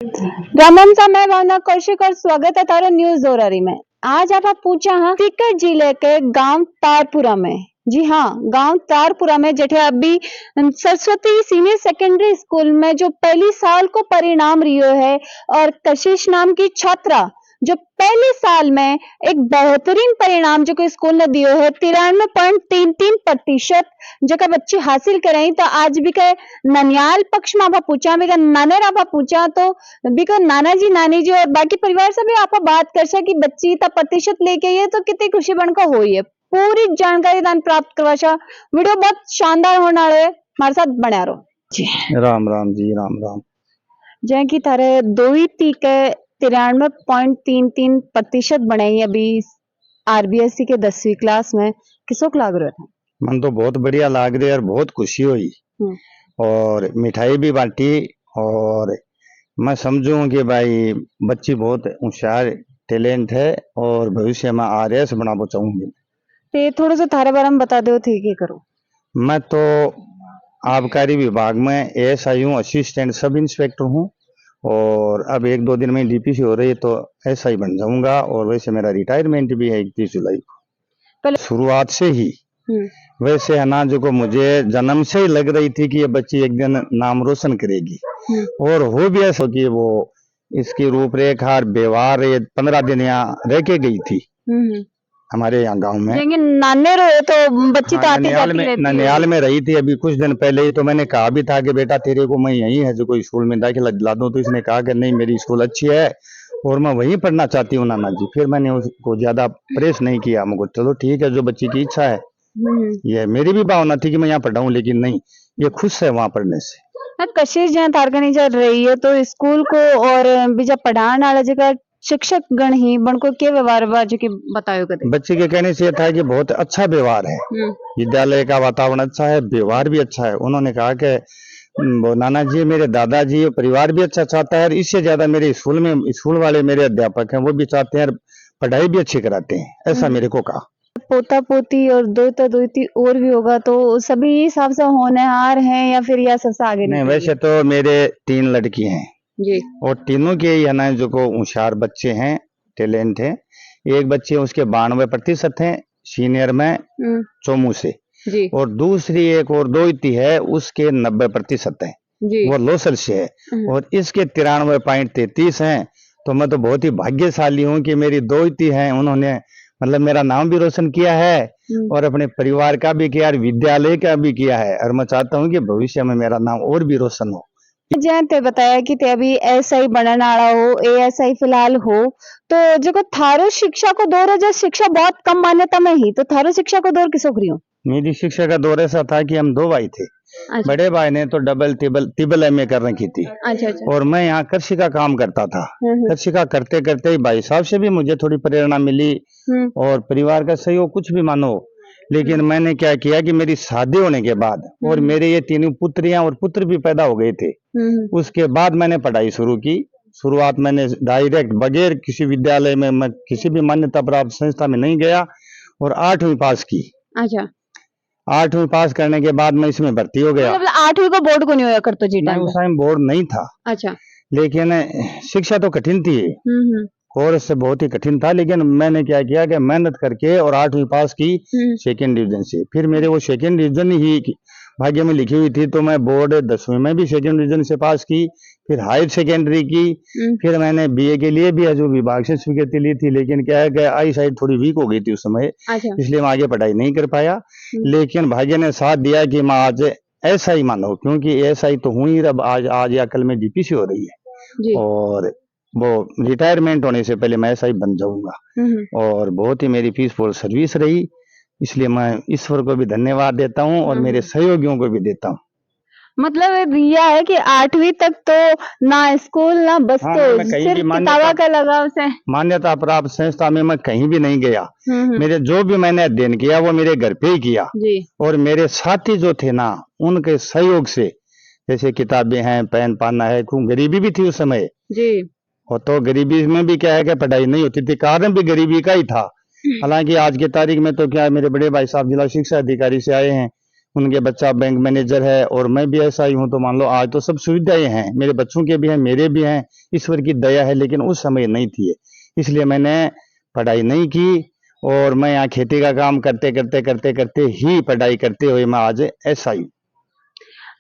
रामम सा मैं भावना कौशिक और स्वागत है तारो न्यूज दोरारी में। आज आप पूछा हाँ सीकर जिले के गांव तारपुरा में। जी हाँ, गांव तारपुरा में जेठे अभी सरस्वती सीनियर सेकेंडरी स्कूल में जो पहली साल को परिणाम रियो है और कशिश नाम की छात्रा जो पहले साल में एक बेहतरीन परिणाम जो स्कूल ने दियो है 93.33% जो बच्चे हासिल करें। तो आज भी के ननियाल पक्ष में आप पूछा भी नानेर आप पूछा तो बिको नाना जी नानी जी और बाकी परिवार से भी आप बात कर सके कि बच्ची ता प्रतिशत लेके ये तो कितनी खुशी बनकर हुई है। पूरी जानकारी दान प्राप्त करवाशा वीडियो बहुत शानदार होने वाले हमारे साथ बना रहो जी। राम राम जी, राम राम। जय की थारे 2 के 93.33% बने अभी आरबीएससी के 10वीं क्लास में किसोक लाग रहा था? मन तो बहुत बढ़िया लाग रही और बहुत खुशी हुई और मिठाई भी बांटी और मैं समझूं कि भाई बच्ची बहुत होशियार टैलेंट है और भविष्य में आरएएस बनाना चाहूंगी। ते थोड़ा सा थारे बारे में बता दो थे कि करो। मैं तो आबकारी विभाग में एएसआई हूँ, असिस्टेंट सब इंस्पेक्टर हूँ और अब 1-2 दिन में डीपीसी हो रही है तो एसआई बन जाऊंगा। और वैसे मेरा रिटायरमेंट भी है 31 जुलाई को। शुरुआत से ही वैसे है ना, जो को मुझे जन्म से ही लग रही थी कि ये बच्ची एक दिन नाम रोशन करेगी और हो भी ऐसा कि वो इसकी रूपरेखा और व्यवहार 15 दिन यहाँ रह के गई थी हमारे यहाँ गांव में। नाने रहे तो बच्ची हाँ, तो आती जाती रहती ननियाल में रही थी अभी कुछ दिन पहले ही। तो मैंने कहा भी था कि बेटा तेरे को मैं यही है जो कोई स्कूल में दाखिला दिला दूं, तो इसने कहा कि नहीं मेरी स्कूल अच्छी है और मैं वहीं पढ़ना चाहती हूँ नाना जी। फिर मैंने उसको ज्यादा प्रेस नहीं किया, मुझको चलो ठीक है जो बच्ची की इच्छा है। ये मेरी भी भावना थी कि मैं यहाँ पढ़ाऊँ, लेकिन नहीं, ये खुश है वहाँ पढ़ने से। कशिश जहाँ तारकनी चल रही है तो स्कूल को और बीजा पढ़ाने वाला जगह शिक्षक गण ही बनको के व्यवहार बाजू की बतायो कदे। बच्चे के कहने से ये था कि बहुत अच्छा व्यवहार है, विद्यालय का वातावरण अच्छा है, व्यवहार भी अच्छा है। उन्होंने कहा कि वो नाना जी मेरे दादाजी परिवार भी अच्छा चाहता है और इससे ज्यादा मेरे स्कूल वाले मेरे अध्यापक हैं वो भी चाहते हैं, पढ़ाई भी अच्छी कराते हैं, ऐसा मेरे को कहा। पोता पोती और दोता दोती और भी होगा तो सभी हिसाब से होनहार हैं या फिर यह सबसे आगे नहीं? वैसे तो मेरे 3 लड़की हैं जी और तीनों के है ना जो को होशियार बच्चे हैं, टैलेंट है। एक बच्चे उसके 92% हैं सीनियर में चोमू से जी और दूसरी एक और दोती है उसके 90% है जी। वो लोसर से है और इसके 93.33 हैं। तो मैं तो बहुत ही भाग्यशाली हूँ कि मेरी दोती हैं, उन्होंने मतलब मेरा नाम भी रोशन किया है और अपने परिवार का भी किया और विद्यालय का भी किया है। और मैं चाहता हूँ कि भविष्य में मेरा नाम और भी रोशन हो। जैन ते बताया कि ते अभी एसआई बनने वाला हो, एएसआई फिलहाल हो, तो जो थारो शिक्षा को दौर है, जो शिक्षा बहुत कम मान्यता में ही, तो थारो शिक्षा को दौर किसो करियो? मेरी शिक्षा का दौर ऐसा था कि हम 2 भाई थे। अच्छा। बड़े भाई ने तो डबल तिबल एमए कर रखी थी। अच्छा। और मैं यहाँ कृषि का काम करता था। कृषि का करते करते ही भाई साहब से भी मुझे थोड़ी प्रेरणा मिली और परिवार का सहयोग कुछ भी मानो। लेकिन मैंने क्या किया कि मेरी शादी होने के बाद और मेरे ये 3 पुत्रियां और पुत्र भी पैदा हो गए थे, उसके बाद मैंने पढ़ाई शुरू की। शुरुआत मैंने डायरेक्ट बगैर किसी विद्यालय में, मैं किसी भी मान्यता प्राप्त संस्था में नहीं गया और 8वीं पास की। अच्छा। 8वीं पास करने के बाद मैं इसमें भर्ती हो गया। मतलब 8वीं को बोर्ड को नहीं होया करतो जी? नहीं, उस टाइम बोर्ड नहीं था। अच्छा। लेकिन शिक्षा तो कठिन थी, कोर्स से बहुत ही कठिन था। लेकिन मैंने क्या किया कि मेहनत करके और 8वीं पास की सेकेंड डिवीजन से। फिर मेरे वो सेकेंड डिवीजन ही भाग्य में लिखी हुई थी, तो मैं बोर्ड 10वीं में भी सेकेंड डिवीजन से पास की। फिर हायर सेकेंडरी की, फिर मैंने बीए के लिए भी जो विभाग से स्वीकृति ली थी। लेकिन क्या है कि आई साइड थोड़ी वीक हो गई थी उस समय। अच्छा। इसलिए मैं आगे पढ़ाई नहीं कर पाया। लेकिन भाग्य ने साथ दिया कि मैं आज ऐसा ही मानो, क्योंकि ऐसा ही तो हूँ ही। अब आज या कल में डीपीसी हो रही है जी। और वो रिटायरमेंट होने से पहले मैं ऐसा ही बन जाऊंगा और बहुत ही मेरी पीसफुल सर्विस रही। इसलिए मैं ईश्वर को भी धन्यवाद देता हूँ और मेरे सहयोगियों को भी देता हूँ। मतलब यह है कि 8वीं तक तो ना स्कूल ना बस, तो सिर्फ किताबों का लगाव से मान्यता प्राप्त संस्था में मैं कहीं भी नहीं गया। मेरे जो भी मैंने अध्ययन किया वो मेरे घर पे ही किया जी। और मेरे साथी जो थे ना उनके सहयोग से, जैसे किताबें हैं, पेन पाना है, क्यों गरीबी भी थी उस समय जी। और तो गरीबी में भी क्या है कि पढ़ाई नहीं होती थी, कारण भी गरीबी का ही था। हालांकि आज की तारीख में तो क्या है, मेरे बड़े भाई साहब जिला शिक्षा अधिकारी से आए हैं, उनके बच्चा बैंक मैनेजर है और मैं भी ऐसा ही हूँ, तो मान लो आज तो सब सुविधाएं हैं, मेरे बच्चों के भी हैं, मेरे भी हैं, ईश्वर की दया है। लेकिन उस समय नहीं थी, इसलिए मैंने पढ़ाई नहीं की और मैं यहाँ खेती का काम करते करते करते करते ही पढ़ाई करते हुए मैं आज ऐसा ही।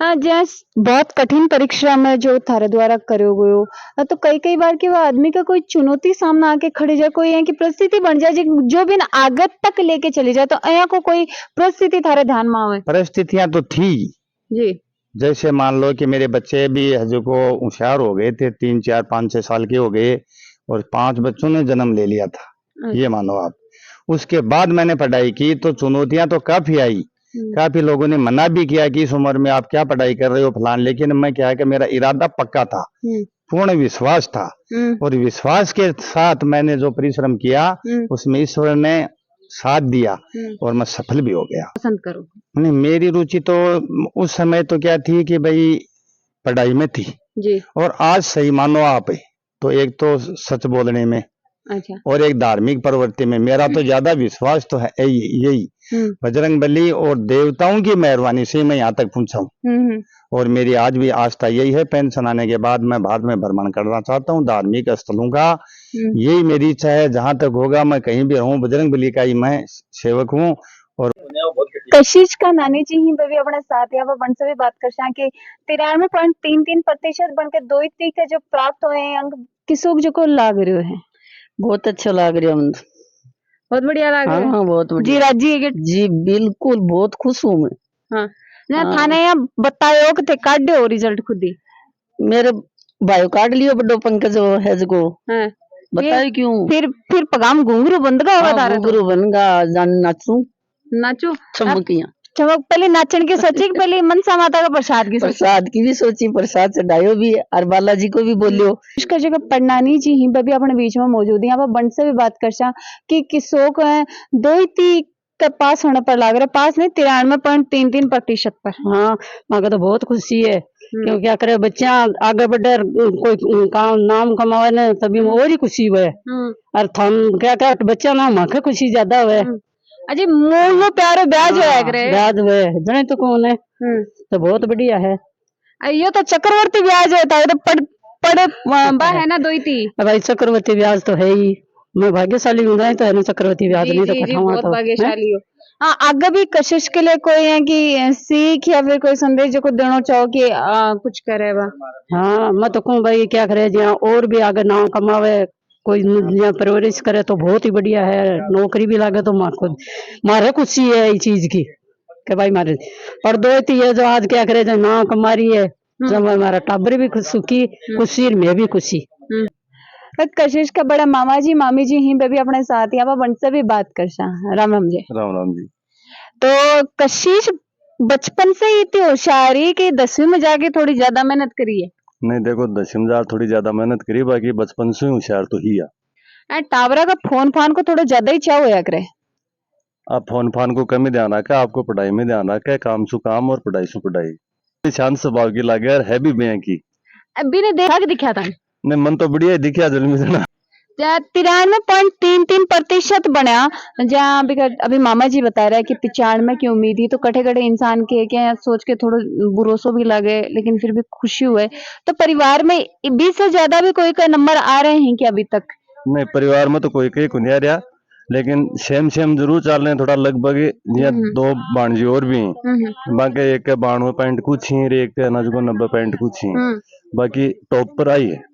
हाँ, जैसे बहुत कठिन परिश्रम है जो थारे द्वारा करो गयो। तो कई कई बार के वो आदमी का कोई चुनौती सामना आके खड़ी जाए, कोई यहाँ की परिस्थिति बन जाए जो भी ना आगे तक लेके चली जाए, तो यहाँ को कोई परिस्थिति थारे ध्यान में आवे? परिस्थितियां तो थी जी। जैसे मान लो कि मेरे बच्चे भी जो को होशियार हो गए थे, 3 4 5 6 साल के हो गए और 5 बच्चों ने जन्म ले लिया था, ये मानो आप। उसके बाद मैंने पढ़ाई की तो चुनौतियां तो काफी आई, काफी लोगों ने मना भी किया कि इस उम्र में आप क्या पढ़ाई कर रहे हो फलान, लेकिन मैं क्या है कि मेरा इरादा पक्का था, पूर्ण विश्वास था और विश्वास के साथ मैंने जो परिश्रम किया उसमें ईश्वर ने साथ दिया और मैं सफल भी हो गया। पसंद करो नहीं, मेरी रुचि तो उस समय तो क्या थी कि भाई पढ़ाई में थी जी। और आज सही मानो आप तो एक तो सच बोलने में, अच्छा। और एक धार्मिक प्रवृत्ति में मेरा तो ज्यादा विश्वास तो है यही बजरंग बली और देवताओं की मेहरबानी से मैं यहाँ तक पहुंचा हूँ। और मेरी आज भी आस्था यही है, पेंशन आने के बाद मैं भारत में भ्रमण करना चाहता हूँ धार्मिक स्थलों का, यही मेरी इच्छा है। जहां तक होगा मैं कहीं भी रहूं, बजरंग बली का ही मैं सेवक हूँ। और कशिश का नानी जी ही भी अपने साथ यहाँ पर बन से भी बात कर सकें कि 93.33% बन के 2 के जो प्राप्त हुए हैं अंक किसोक जो को लाग रहे हैं? बहुत अच्छा लग रहा है, बहुत बढ़िया लग रहा है। हाँ बहुत बढ़िया जी राजी जी, बिल्कुल बहुत खुश हूँ मैं। हाँ ना, थाने यहाँ बतायो कि थे काट हो रिजल्ट खुद ही? मेरे भाई काट लियो बड़ो पंकज है जो, हाँ। बताए क्यों? फिर पगाम घुंघरू बंद का होगा तारा? घुंघरू बनगा, जान नाचू नाचू चमकियां चमक। पहले नाचन की सोची कि पहले मनसा माता का प्रसाद की सोची? प्रसाद की भी सोची, प्रसाद चढ़ायो भी और बालाजी को भी बोलियो। इसका जगह पन्नानी जी ही भी अपने बीच में मौजूद है, यहाँ पर बंद से भी बात कर सा कि किसों को 2 का पास होने पर लग रहा है, पास नहीं 93.33% पर। हाँ माँ तो बहुत खुशी है, क्यों क्या करे बच्चा आगे बढ़े, कोई काम नाम कमावे ने तभी में और ही खुशी हुए। और थम क्या क्या बच्चा ना माँ खुशी ज्यादा हुए। अजी मोह प्यारो ब्याज होया करे, ब्याज हुए जने तो कौन है, तो बहुत बढ़िया है। ये तो चक्रवर्ती ब्याज होता है, तो पड़े बा है ना 2 भाई चक्रवर्ती ब्याज तो है ही, मैं भाग्यशाली हूँ तो है ना चक्रवर्ती ब्याज नहीं तो जी, बहुत भाग्यशाली हो। हाँ, आगे भी कशिश के लिए कोई है कि सीख या फिर कोई संदेश जो को देना चाहो कि कुछ करे बा? हाँ मैं तो कहूँ भाई क्या करे, जहाँ और भी आगे नाम कमावे, कोई यहाँ परवरिश करे तो बहुत ही बढ़िया है, नौकरी भी लागे तो मारे खुशी है इस चीज की कि भाई मारे। और 2 है जो आज क्या करे, जो नाम कमा रही है, जब हमारा टाबर भी सुखी खुशी मैं भी खुशी। कशिश का बड़ा मामा जी मामी जी ही भी अपने साथ यहाँ पर से भी बात कर सा। राम राम जी। राम राम जी। तो कशिश बचपन से ही इतनी होशियारी कि 10वीं में जाके थोड़ी ज्यादा मेहनत करी है? नहीं देखो, 10वीं में थोड़ी ज्यादा मेहनत करी, बाकी बचपन से होशियार तो ही है। टावरा का फोन फान को थोड़ा ज्यादा ही चाव होया करे? आप फोन फान को कम ही ध्यान रखा, आपको पढ़ाई में ध्यान रखा है, काम सु काम और पढ़ाई सु पढ़ाई। शांत स्वभाव की लागे है भी मैं की अभी ने देखा कि दिखा था? नहीं, मन तो बढ़िया दिखा जन्म से 93.33% बनया। जहाँ अभी मामा जी बता रहे हैं कि 95 की उम्मीद ही तो कटे कटे इंसान के क्या सोच के थोड़ा बुरोसो भी लगे, लेकिन फिर भी खुशी हुए। तो परिवार में 20 से ज्यादा भी कोई का नंबर आ रहे हैं कि अभी तक? नहीं, परिवार में तो कोई कहीं को नहीं आ रहा, लेकिन सेम जरूर चल रहे हैं, थोड़ा लगभग ये 2 भांजी और भी हैं। बाकी एक के 92 कुछ ही, एक के 90 कुछ ही, बाकी टॉप पर आई है।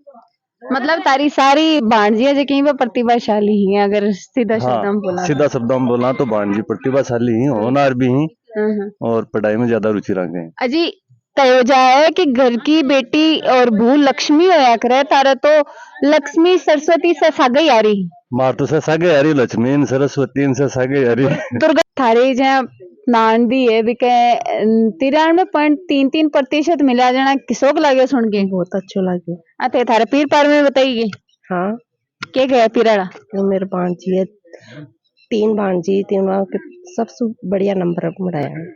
मतलब तारी सारी भांजियां जो कहीं पर प्रतिभाशाली ही हैं, अगर सीधा शब्द में बोला? सीधा शब्द में बोला तो भांजी प्रतिभाशाली ही, होनहार भी ही और पढ़ाई में ज्यादा रुचि रखते हैं। अजी तय हो जाए कि घर की बेटी और भू लक्ष्मी होया करे, तारा तो लक्ष्मी सरस्वती से सागे यारी मार तो से सागे यारी, लक्ष्मी सरस्वती से सागे यारी। दुर्गा थारे जहाँ नान दी है बिके 93.33% मिला जाना किसोक लागे सुन के? बहुत अच्छा लगे। अते थारे पीर पार में बताइए। हाँ क्या गया पीराड़ा? मेरे भांजी है, 3 भांजी, तीनों के सबसे बढ़िया नंबर बनाया है।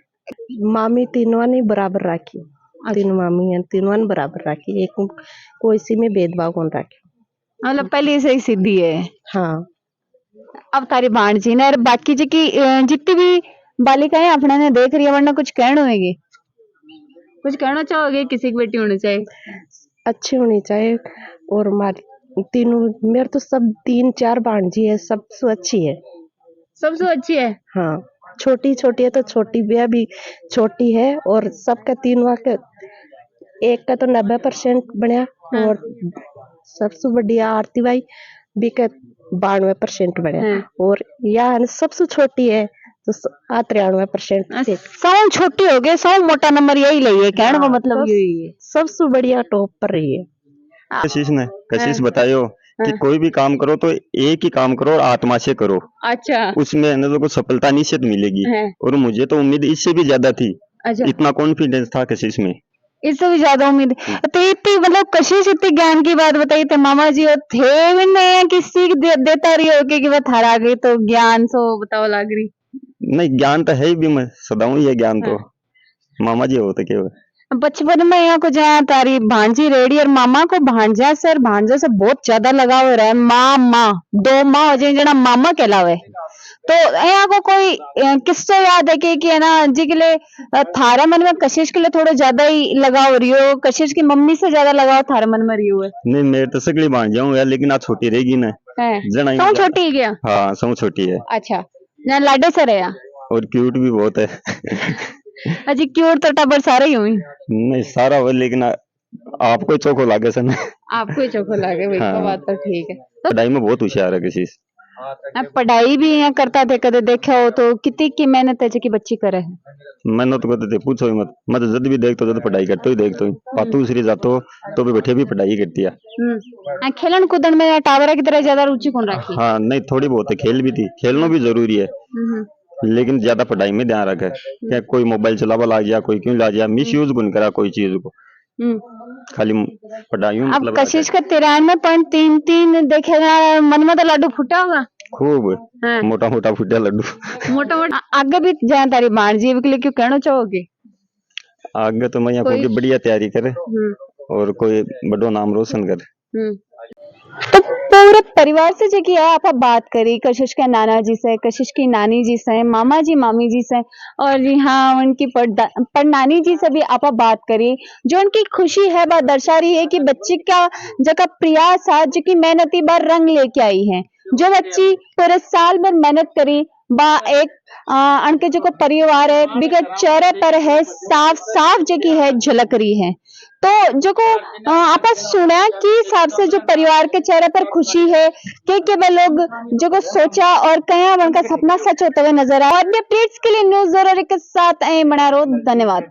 मामी तीनों ने बराबर राखी, 3 मामी है, तीनों ने बराबर राखी, एक कोई सी में भेदभाव कौन राखी, मतलब पहले से ही सीधी है। हाँ। अब तारी भांजी ने बाकी जी की जितनी भी बालिकाएं अपने ने देख रही है, वरना कुछ कहना होगी, कुछ कहना चाहोगे? किसी की बेटी होनी चाहिए, अच्छी होनी चाहिए। और हमारी तीनों, मेरे तो सब 3-4 भांजी है, सबसे अच्छी है। सबसे अच्छी है। हाँ, छोटी छोटी है तो छोटी ब्याह भी छोटी है, और सबका 3 के एक का तो 90% बनया, हाँ। और सबसे बढ़िया आरती बाई भी का 92% बनया, हाँ। और यह सबसे छोटी है तो 93% सौ छोटी हो गई, सौ मोटा नंबर यही लिए, कहने का मतलब यही है। सबसे बढ़िया टॉप पर रही है। कशिश बतायो कि कोई भी काम करो तो एक ही काम करो और आत्मा से करो, अच्छा। उसमें न तो सफलता निश्चित मिलेगी। है। और मुझे तो उम्मीद इससे भी ज्यादा थी, अच्छा। इतना कॉन्फिडेंस था कशिश में। इससे भी ज्यादा उम्मीद। तो इतनी मतलब कशिश इतनी ज्ञान की बात बताई थे मामा जी, और थे भी नहीं कि सीख देता रही हो कि वह थारा गई तो ज्ञान सो बताओ लाग रही। नहीं, ज्ञान तो है ही भी, मैं सदाऊं ये ज्ञान तो मामा जी होते के। बचपन में यहाँ को जहाँ तारी भांजी रेडी, और मामा को भांजा से और भांजा से बहुत ज्यादा लगाव हो रहा है। माँ दो माँ हो जाए जना मामा कहलावे। तो यहाँ को कोई किस्सा याद है कि है ना जी के लिए थारा मन में कशिश के लिए थोड़ा ज्यादा ही लगाव हो रही हो, कशिश की मम्मी से ज्यादा लगाव थारा मन में रही हो है? नहीं, मेरे तो सगली भाण जाऊं यार, लेकिन आज छोटी रहेगी ना। जना सौ छोटी है क्या? हाँ, सौ छोटी है। अच्छा, ना लाडे से रहे और क्यूट भी बहुत है। अजी क्यूट तो टबर सारे ही हुई। नहीं सारा हो, लेकिन आपको चोखो लागे सन। आपको ही चोखो लागे भाई। हाँ। बात तो ठीक है। पढ़ाई में बहुत होशियार है कशिश। पढ़ाई भी यहाँ करता थे, कदे देखा हो तो कितनी की मेहनत है जी की बच्ची करे है। मेहनत करते थे पूछो ही मत। मैं तो जब भी देखता हूँ, जब पढ़ाई करते ही देखता हूँ। पातू दूसरी जातो तो भी बैठे भी पढ़ाई करती है। खेलन कूदन में टावरा की तरह ज्यादा रुचि कौन रखी? हाँ, नहीं थोड़ी बहुत है, खेल भी थी, खेलना भी जरूरी है, लेकिन ज्यादा पढ़ाई में ध्यान रखे। क्या कोई मोबाइल चलावा ला गया, कोई क्यों ला गया, मिस यूज कौन करा कोई चीज को, खाली पढ़ाई में अब मतलब। कशिश का 93.33 देखेगा, मन में तो लड्डू फूटा होगा खूब। हाँ। मोटा मोटा फुटिया लड्डू। मोटा मोटा आगे भी जाए तारी भांजी के लिए क्यों कहना चाहोगे? आगे तो मैं यहाँ कोई- को बढ़िया तैयारी करे और कोई बड़ो नाम रोशन करे। तो पूरे परिवार से जो कि आप बात करी, कशिश के नाना जी से, कशिश की नानी जी से, मामा जी मामी जी से, और जी हाँ उनकी परनानी जी से भी आप बात करी। जो उनकी खुशी है वह दर्शा रही है कि बच्ची का जगह प्रयास है, जो कि मेहनती बार रंग लेके आई है। जो बच्ची पूरे साल भर मेहनत करी बा एक उनके जो को परिवार है बिगड़ चेहरे पर है साफ साफ जो की है झलक रही है। तो जो को आप सुना कि हिसाब से जो परिवार के चेहरे पर खुशी है कि वे लोग जो को सोचा और कहीं उनका सपना सच होते हुए नजर आया। और अपडेट्स के लिए न्यूज़ ज़रूर के साथ बना रहो। धन्यवाद।